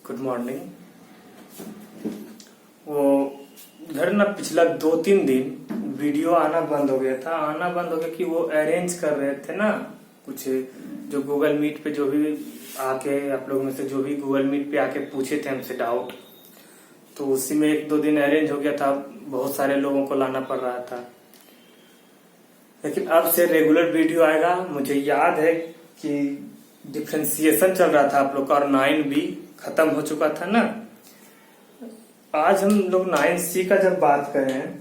Good morning. वो घर ना पिछला 2-3 दिन वीडियो आना बंद हो गया था। कि वो अरेंज कर रहे थे ना कुछ, जो गूगल मीट पे जो भी आके आप लोगों में से जो भी गूगल मीट पे आके पूछे थे हमसे डाउट, तो उसी में 1-2 दिन अरेंज हो गया था। बहुत सारे लोगों को लाना पड़ रहा था, लेकिन अब से रेगुलर वीडियो आएगा। मुझे याद है कि डिफरेंशिएशन चल रहा था आप लोग का और 9B खत्म हो चुका था ना। आज हम लोग 9C का जब बात करें,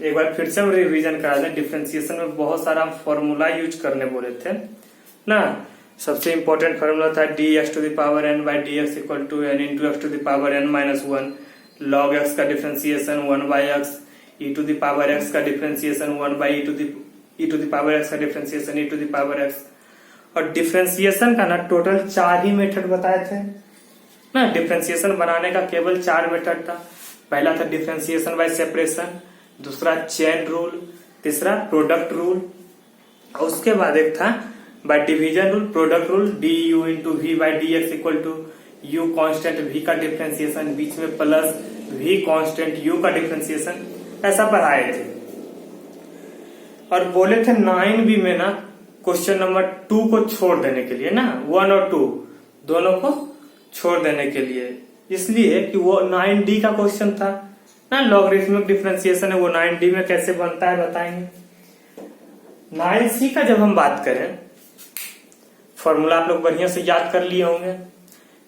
एक बार फिर से हम रिवीजन करा दें। डिफरेंशिएशन में बहुत सारा फॉर्मूला यूज करने बोले थे ना। सबसे इंपॉर्टेंट फॉर्मूला था dx to the power n by dx equal to n into x to the power n minus 1, log x का differentiation 1 by x, e to the power x का differentiation 1 by e to the power x का differentiation e to the power x। और differentiation का ना total 4 ही method बताए थे ना। Differentiation बनाने का केवल 4 मेथड था। पहला था डिफरेंशिएशन बाय सेपरेशन, दूसरा चेन रूल, तीसरा प्रोडक्ट रूल, और उसके बाद एक था by division rule, product rule, du into v by d x equal to u constant v का डिफरेंशिएशन, बीच में प्लस v कॉन्स्टेंट u का डिफरेंशिएशन, ऐसा पढ़ाए थे। और बोले थे 9B में ना क्वेश्चन नंबर 2 को छोड़ देने के लिए ना, 1 और 2 दोनों को छोड़ देने के लिए, इसलिए कि वो 9D का क्वेश्चन था ना। लॉगरिथमिक डिफरेंशिएशन है, वो 9D में कैसे बनता है बताएंगे। 9C का जब हम बात करें, फॉर्मूला आप लोग बढ़िया से याद कर लिए होंगे।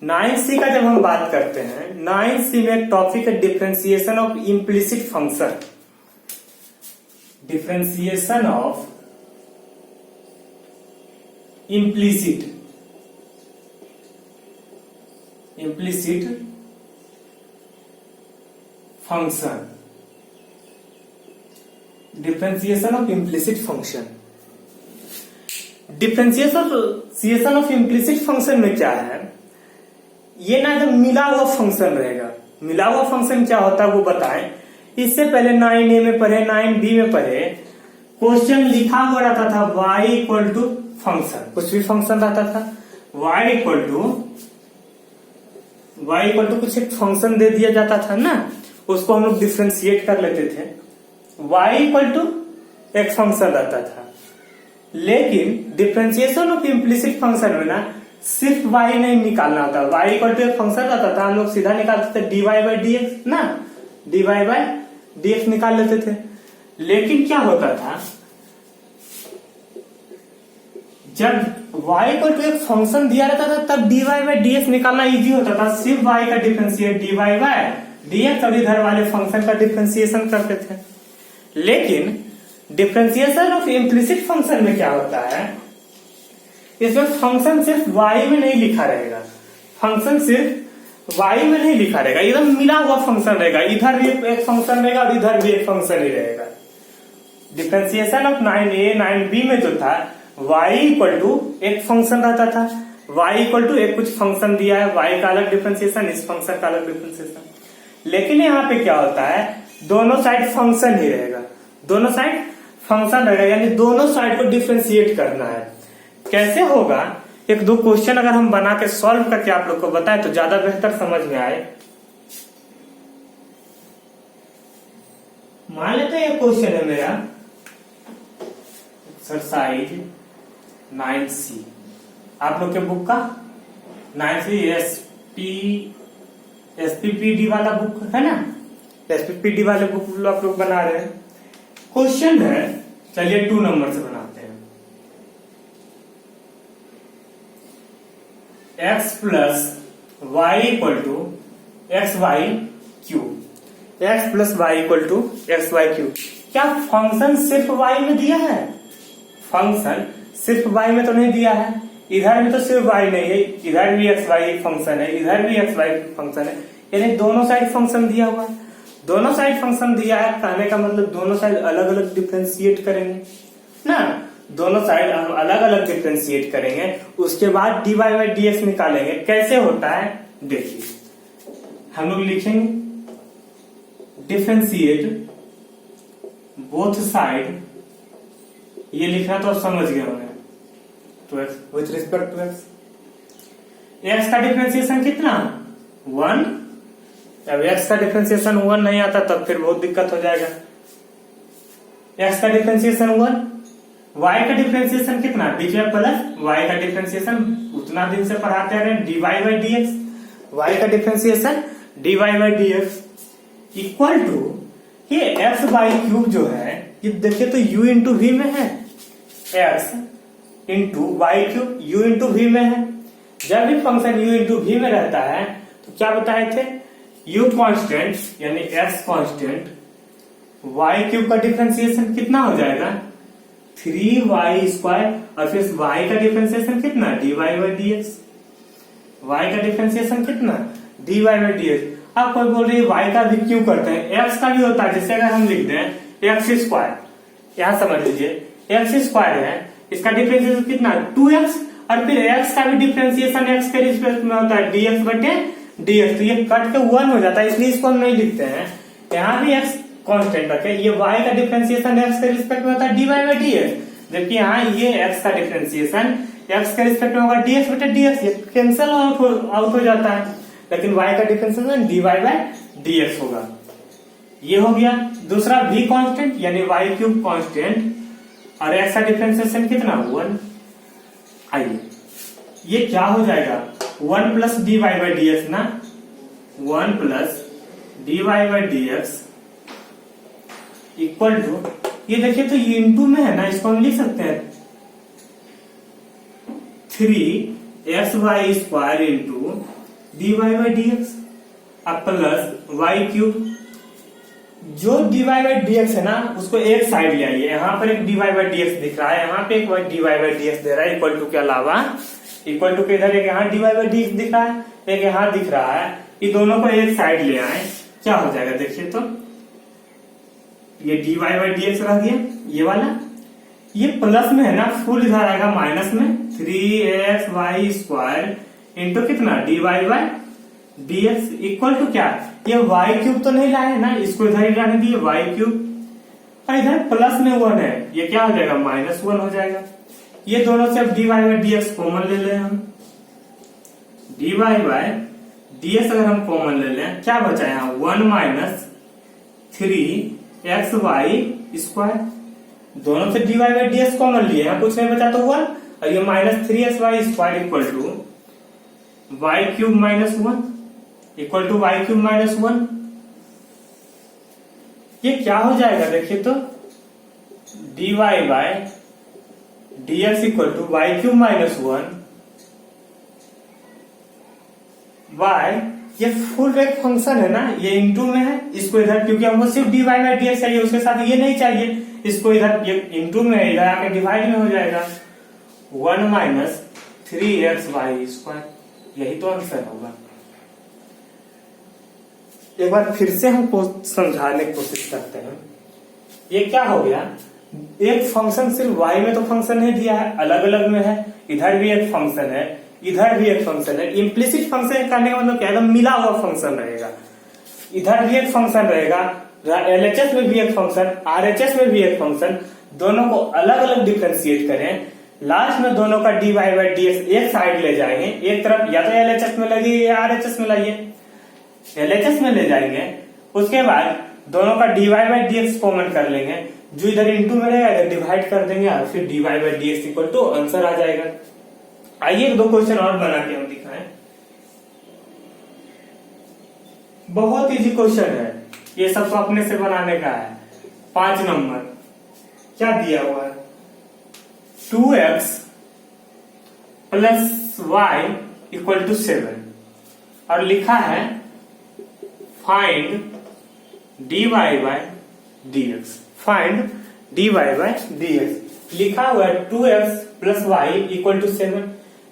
9C का जब हम बात करते हैं, 9C में एक टॉपिक है differentiation of implicit function. Differentiation of implicit function, differentiation of implicit function. Differentiation of implicit function में क्या है, ये ना जब मिला हुआ फंक्शन रहेगा। मिला हुआ फंक्शन क्या होता है वो बताएं। इससे पहले 9A में पढ़े, 9B में पढ़े, क्वेश्चन लिखा हुआ रहता था y इक्वल टू फंक्शन, कुछ भी फंक्शन रहता था, y इक्वल टू कुछ एक फंक्शन दे दिया जाता था ना, उसको हम लोग डिफ्रेंशिएट कर लेते थे। y इक्वल टू एक फंक्शन रहता था, लेकिन डिफरेंशिएशन ऑफ इम्प्लिसिट फंक्शन में ना सिर्फ y नहीं निकालना होता। y इक्वल टू एक फंक्शन रहता था, हम लोग सीधा निकालते थे dy बाई dx ना, dy बाई dx निकाल लेते थे। लेकिन क्या होता था, जब y इक्वल टू एक फंक्शन दिया रहता था तब dy बाई dx निकालना इजी होता था। सिर्फ y का डिफरेंशिएट dy बाई dx और इधर वाले फंक्शन का डिफरेंशिएशन करते थे। लेकिन डिफरेंशिएशन ऑफ इम्प्लिसिट फंक्शन में क्या होता है, इसमें फंक्शन सिर्फ y में नहीं लिखा रहेगा, फंक्शन सिर्फ y में नहीं लिखा रहेगा, एकदम मिला हुआ फंक्शन रहेगा। इधर भी एक फंक्शन रहेगा और इधर भी एक फंक्शन ही रहेगा। डिफरेंशिएशन ऑफ 9A 9B में जो था, y इक्वल टू एक फंक्शन रहता था, y इक्वल टू एक कुछ फंक्शन दिया है, y का अलग डिफरेंशिएशन, इस फंक्शन का अलग डिफरेंशिएशन। लेकिन यहाँ पे क्या होता है, दोनों साइड फंक्शन ही रहेगा, दोनों साइड फंक्शन रहेगा, यानी दोनों साइड को डिफरेंशिएट करना है। कैसे होगा, 1-2 क्वेश्चन अगर हम बना के सॉल्व करके आप लोग को बताएं तो ज्यादा बेहतर समझ में आए। मान लेते हैं ये क्वेश्चन है मेरा एक्सरसाइज 9C, आप लोग के बुक का 9C SPPD वाला बुक है ना, SPPD वाले बुक आप लोग बना रहे हैं। क्वेश्चन है, चलिए 2 नंबर से बनाते हैं। x plus y equal to x y q, x plus y equal to x y q. क्या फंक्शन सिर्फ y में दिया है? फंक्शन सिर्फ y में तो नहीं दिया है, इधर भी तो सिर्फ y नहीं है, इधर भी एक्स वाई फंक्शन है, इधर भी एक्स वाई फंक्शन है, यानी दोनों साइड फंक्शन दिया हुआ है। दोनों साइड फंक्शन दिया है, कहने का मतलब दोनों साइड अलग अलग डिफरेंशिएट करेंगे ना, दोनों साइड हम अलग अलग डिफरेंशिएट करेंगे, उसके बाद dy बाई dx निकालेंगे। कैसे होता है देखिए, हम लोग लिखेंगे डिफरेंशिएट बोथ साइड, ये लिखना तो आप समझ गए होंगे, तो x with respect to x। x का डिफरेंशिएशन कितना 1। अब x का डिफरेंशिएशन 1 नहीं आता तब फिर बहुत दिक्कत हो जाएगा। x का डिफरेंशिएशन 1, y का डिफरेंशिएशन कितना, बीच में प्लस y का डिफरेंशिएशन उतना दिन से पढ़ाते आ रहे हैं dy बाई dx, y का differentiation dy by dx equal to ये x बाई क्यूब जो है ये देखिए तो u इंटू वी में है, x into y cube u into v में है। जब भी फंक्शन u इंटू वी में रहता है तो क्या बताए थे, u कांस्टेंट यानी x कांस्टेंट, y क्यूब का डिफरेंशिएशन कितना हो जाएगा 3y स्क्वायर और फिर y का डिफरेंशिएशन कितना dy बाई dx, y का डिफरेंशिएशन कितना dy बाई dx। अब कोई बोल रही है y का भी क्यों करते हैं, x का भी होता है, जैसे अगर हम लिख दें x स्क्वायर, यहां समझ लीजिए x स्क्वायर है, इसका डिफरेंशिएशन कितना 2x और फिर x का भी डिफरेंशिएशन x के रिस्पेक्ट में होता है dx बटे dx, तो ये कट के 1 हो जाता है, इसलिए इसको हम नहीं लिखते हैं। यहाँ भी x कांस्टेंट रखे, ये y का डिफरेंशिएशन x के रिस्पेक्ट में होता है dy बाई dx, जबकि यहाँ ये x का डिफरेंशिएशन x के रिस्पेक्ट में होगा dx बटे dx, ये कैंसिल आउट हो जाता है, लेकिन y का डिफरेंशिएशन dy बाई dx होगा। ये हो गया। दूसरा v कांस्टेंट यानी y क्यूब कांस्टेंट और x का डिफरेंशिएशन कितना 1। आइए ये क्या हो जाएगा 1 प्लस dy बाई dx ना, 1 plus dy by dx equal to, ये देखिए तो ये इंटू में है ना, इसको हम लिख सकते हैं 3xy square into dy by dx अब प्लस y क्यूब, जो dy बाई dx है ना उसको एक साइड ले आइए, यहाँ पर एक dy बाई dx दिख रहा है, यहाँ पे एक dy बाई dx दे रहा है इक्वल टू के अलावा, इक्वल टू के इधर एक यहाँ dy बाई dx दिख रहा है, एक यहाँ दिख रहा है, ये दोनों को एक साइड ले आए, क्या हो जाएगा देखिए तो ये dy बाई dx रह गया, ये वाला ये प्लस में है ना, फुल इधर आएगा माइनस में 3xy स्क्वायर इंटू कितना dy by dx equal to क्या, ये y क्यूब तो नहीं लाए ना, इसको इधर ही लाने दिए y क्यूब और इधर प्लस में 1 है, ये क्या हो जाएगा -1 हो जाएगा। ये दोनों से अब dy बाई dx कॉमन ले लें हम, dy बाई dx अगर हम कॉमन ले लें क्या बचा यहाँ 1 माइनस 3xy स्क्वायर, दोनों से dy बाई dx कॉमन लिए हैं, कुछ नहीं बचा तो 1 और ये minus 3xy square equal to y cube -1 equal to y cube -1। ये क्या हो जाएगा देखिए तो dy by dx equal to y cube -1 y, ये फुल एक फंक्शन है ना, ये इंटू में है, इसको इधर क्योंकि हमको सिर्फ dy बाई dx चाहिए, उसके साथ ये नहीं चाहिए, इसको इधर ये इंटू में है, इधर आके डिवाइड में हो जाएगा 1 माइनस 3xy स्क्वायर, यही तो आंसर होगा। एक बार फिर से हम समझाने की कोशिश करते हैं। ये क्या हो गया, एक फंक्शन सिर्फ y में तो फंक्शन नहीं दिया है, अलग अलग में है, इधर भी एक फंक्शन है, इधर भी एक फंक्शन है। इम्प्लिसिट फंक्शन करने का मतलब क्या है, मिला हुआ फंक्शन रहेगा, इधर भी एक फंक्शन रहेगा, LHS में भी एक फंक्शन, RHS में भी एक फंक्शन, दोनों को अलग अलग डिफरेंशिएट करें, लास्ट में दोनों का dy बाई dx एक साइड ले जाएंगे, एक तरफ या तो LHS में लगी या RHS में लाइए, LHS में ले जाएंगे, उसके बाद दोनों का dy बाई dx कॉमन कर लेंगे, जो इधर इंटू में रहेगा इधर डिवाइड कर देंगे और फिर dy by dx equal to answer आ जाएगा। आइए एक दो क्वेश्चन और बना के हम दिखाएं, बहुत इजी क्वेश्चन है, ये सब तो अपने से बनाने का है। 5 नंबर क्या दिया हुआ है 2x plus y equal to 7 और लिखा है find dy by dx, find dy by dx लिखा हुआ है 2x plus y equal to 7,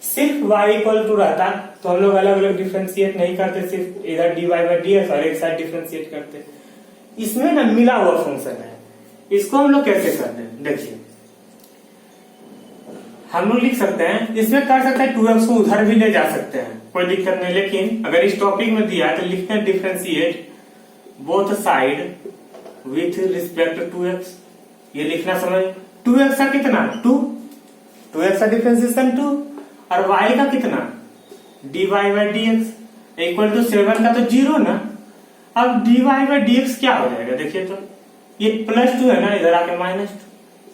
सिर्फ y इक्वल टू रहता तो हम लोग अलग अलग डिफरेंशिएट नहीं करते, सिर्फ इधर dy बाई dx और एक साइड डिफरेंशिएट करते। इसमें ना मिला हुआ फंक्शन है, इसको हम लोग कैसे करते हैं देखिए, हम लोग लिख सकते हैं, इसमें कर सकते हैं 2x को उधर भी ले जा सकते हैं, कोई दिक्कत नहीं, लेकिन अगर इस टॉपिक में दिया है तो लिखते हैं differentiate both side with respect to x, ये लिखना समझ, 2x का कितना 2x का डिफरेंशिएशन 2 और y का कितना dy by dx, equal to 7 का तो 0 ना। अब dy बाई dx क्या हो जाएगा, देखिए तो ये +2 है ना, इधर आके -2,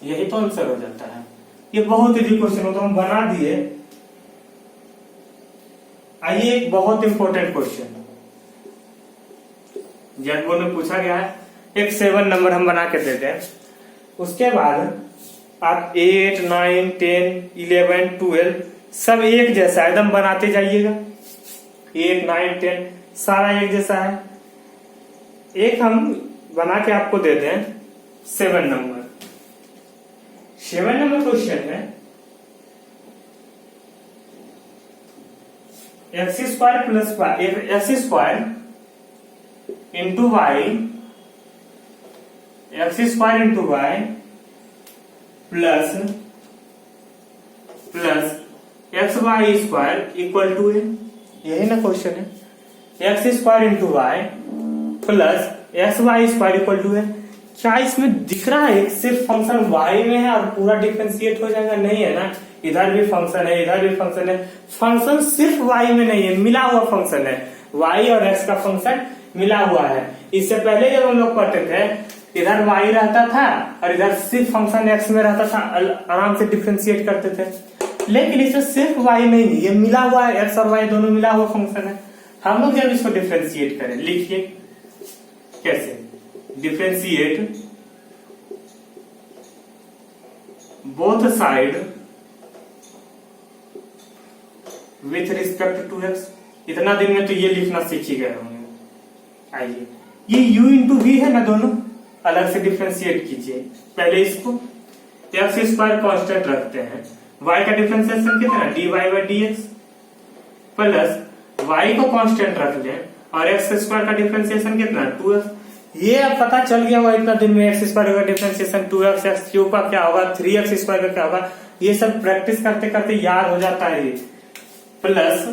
यही तो आंसर हो जाता है। ये बहुत इजी क्वेश्चन हो तो हम बना दिए। आइए एक बहुत इंपॉर्टेंट क्वेश्चन जेड बोर्ड में पूछा गया है, एक 7 नंबर हम बना के देते हैं, उसके बाद आप 8, 9, 10, 11, 12 सब एक जैसा एकदम बनाते जाइएगा। 8, 9, 10 सारा एक जैसा है। एक हम बना के आपको देते हैं 7 नंबर। 7 नंबर क्वेश्चन है x square plus x square into y, x square into y plus x y square equal to है, यही ना क्वेश्चन है। X square into y plus x y square equal to है। क्या इसमें दिख रहा है सिर्फ फंक्शन वाई में है और पूरा डिफरेंशिएट हो जाएगा? नहीं है ना, इधर भी फंक्शन है, इधर भी फंक्शन है। फंक्शन सिर्फ वाई में नहीं है, मिला हुआ फंक्शन है। वाई और एक्स का फंक्शन मिला हुआ है। इससे पहले जब हम लोग पढ़ते थे इधर वाई रहता था और इधर सिर्फ फंक्शन एक्स में रहता था, आराम से डिफरेंशिएट करते थे। लेकिन इसमें सिर्फ वाई नहीं है, ये मिला हुआ है, एक्स और वाई दोनों मिला हुआ फंक्शन है। हम लोग जब इसको डिफरेंशिएट करें, लिखिए कैसे differentiate both side with respect to x. इतना दिन में तो ये लिखना सीख ही गए होंगे। आइए ये u इंटू वी है ना, दोनों अलग से डिफरेंशिएट कीजिए। पहले इसको एक्स स्क्वायर कांस्टेंट रखते हैं, y का डिफरेंशिएशन कितना dy by dx plus y को कांस्टेंट रख लें और एक्स स्क्वायर का डिफरेंशिएशन कितना 2x। ये अब पता चल गया हुआ इतना दिन में एक्स स्क्वायर का डिफरेंशिएशन 2x, एक्स क्यूब का क्या होगा, 3x स्क्वायर का क्या होगा, ये सब प्रैक्टिस करते करते याद हो जाता है। प्लस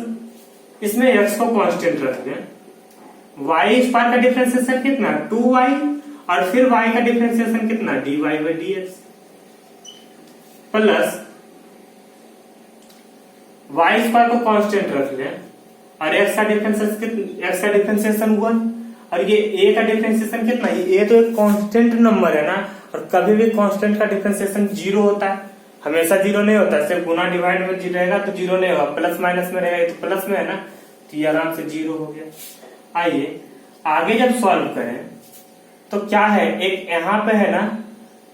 इसमें x को कांस्टेंट रख दें, y स्क्वायर का डिफरेंशिएशन कितना 2y और फिर y का डिफरेंशिएशन कितना dy by dx plus y square को कांस्टेंट रख लें और x का डिफरेंशिएशन 1 और ये a का डिफरेंशिएशन कितना, ये a तो एक कांस्टेंट नंबर है ना, और कभी भी कांस्टेंट का डिफरेंशिएशन 0 होता है, हमेशा 0 नहीं होता। सिर्फ गुना डिवाइड में रहेगा तो 0 नहीं होगा, प्लस माइनस में रहेगा तो प्लस में है ना, तो ये आराम से 0 हो गया। आइए आगे जब सॉल्व करें तो क्या है, एक यहाँ पे है ना,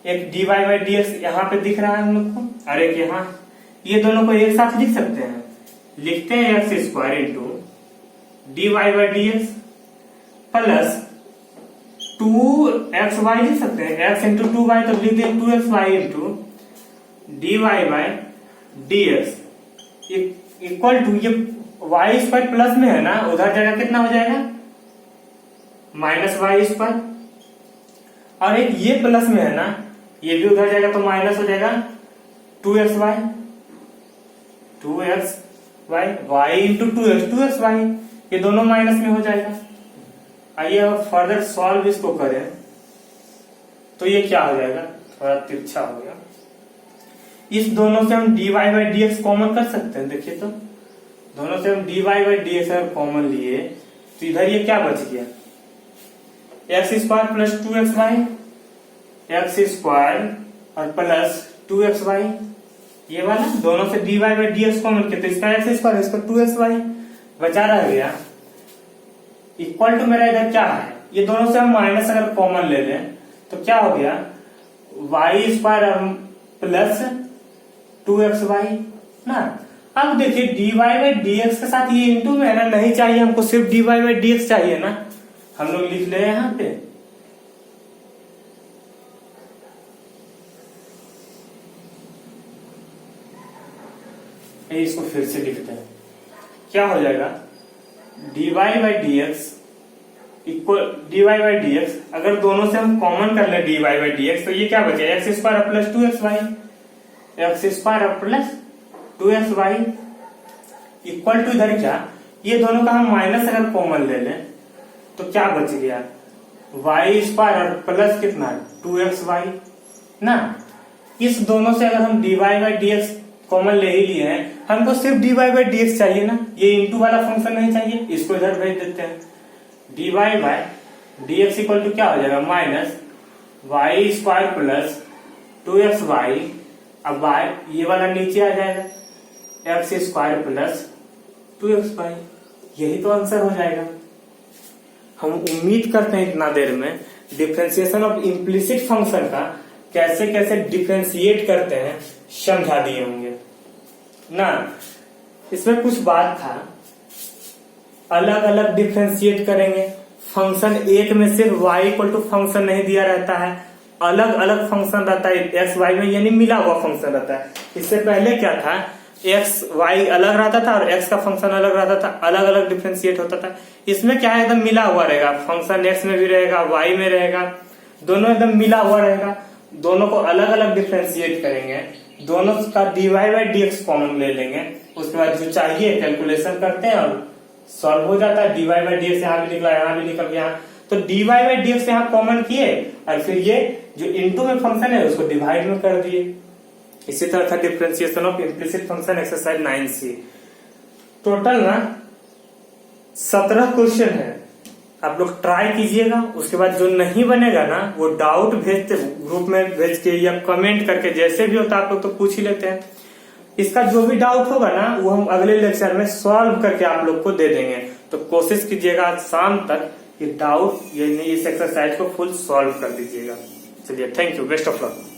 एक dy बाई dx यहाँ पे दिख रहा है हम लोग को, और एक यहाँ, ये दोनों को एक साथ लिख सकते हैं। लिखते हैं x square into dy by dx plus 2xy लिख सकते हैं, x इंटू 2y तो लिख दें 2xy into dy by dx equal to, ये y स्क्वायर प्लस में है ना, उधर जगह कितना हो जाएगा माइनस वाई स्क्वायर, और एक ये प्लस में है ना, ये भी उधर जाएगा तो माइनस हो जाएगा 2xy y इंटू 2xy, ये दोनों माइनस में हो जाएगा। आइए अब फर्दर सॉल्व इसको करें तो ये क्या हो जाएगा, थोड़ा तिरछा हो गया। इस दोनों से हम dy बाई dx कॉमन कर सकते हैं। देखिए तो दोनों से हम dy बाई dx अगर कॉमन लिए तो इधर ये क्या बच गया, x square plus 2xy, x square और प्लस 2xy, ये वाला दोनों से dy बाई dx कॉमन किया तो इसका एक्स स्क्वायर, इसका 2xy बचा रह गया। इक्वल टू मेरा इधर क्या है, ये दोनों से हम माइनस अगर कॉमन ले लें तो क्या हो गया, वाई स्क्वायर प्लस 2xy ना। अब देखिए dy बाई dx के साथ ये इंटू में है ना, नहीं चाहिए हमको, सिर्फ dy बाई dx चाहिए ना, हम लोग लिख ले यहाँ पे। इसको फिर से लिखते हैं, क्या हो जाएगा dy by dx equal dy by dx, अगर दोनों से हम कॉमन कर ले dy बाई dx तो ये क्या बचेगा, x square plus 2xy, x square plus 2xy equal to इधर क्या, ये दोनों का हम माइनस अगर कॉमन ले लें तो क्या बच गया, वाई स्क्वायर प्लस कितना 2xy ना। इस दोनों से अगर हम dy बाई dx कॉमन ले ही लिए हैं, हमको सिर्फ dy बाई dx चाहिए ना, ये इंटू वाला फंक्शन नहीं चाहिए, इसको इधर भेज देते हैं। dy by dx equal to क्या हो जाएगा, minus Y square plus 2xy, अब y ये वाला नीचे आ जाएगा, x स्क्वायर प्लस 2xy, यही तो आंसर हो जाएगा। हम उम्मीद करते हैं इतना देर में डिफरेंशिएशन ऑफ इम्प्लिसिट फंक्शन का कैसे कैसे डिफरेंशिएट करते हैं समझा दिए होंगे ना। इसमें कुछ बात था, अलग अलग डिफरेंशिएट करेंगे, फंक्शन एक में सिर्फ y इक्वल टू फंक्शन नहीं दिया रहता है, अलग अलग फंक्शन रहता है एक्स वाई में, यानी मिला हुआ फंक्शन रहता है। इससे पहले क्या था, एक्स वाई अलग रहता था और एक्स का फंक्शन अलग रहता था, अलग अलग डिफरेंशिएट होता था। इसमें क्या है, एकदम मिला हुआ रहेगा, फंक्शन एक्स में भी रहेगा वाई में रहेगा, दोनों एकदम मिला हुआ रहेगा। दोनों को अलग अलग डिफरेंशिएट करेंगे, दोनों का dy बाई dx कॉमन ले लेंगे, उसके बाद जो चाहिए कैलकुलेशन करते हैं और सॉल्व हो जाता है। dy बाई dx यहाँ भी निकला, यहाँ भी निकल गया, तो dy बाई dx यहाँ कॉमन किए और फिर ये जो इनटू में फंक्शन है उसको डिवाइड में कर दिए। इसी तरह था differentiation of implicit function exercise 9C। Total ना 17 क्वेश्चन है, आप लोग ट्राई कीजिएगा। उसके बाद जो नहीं बनेगा ना वो डाउट भेजते ग्रुप में भेज के या कमेंट करके, जैसे भी होता आप लोग तो पूछ ही लेते हैं। इसका जो भी डाउट होगा ना वो हम अगले लेक्चर में सॉल्व करके आप लोग को दे देंगे, तो कोशिश कीजिएगा आज शाम तक ये डाउट यानी इस एक्सरसाइज को फुल सॉल्व कर दीजिएगा। चलिए, thank you, best of luck.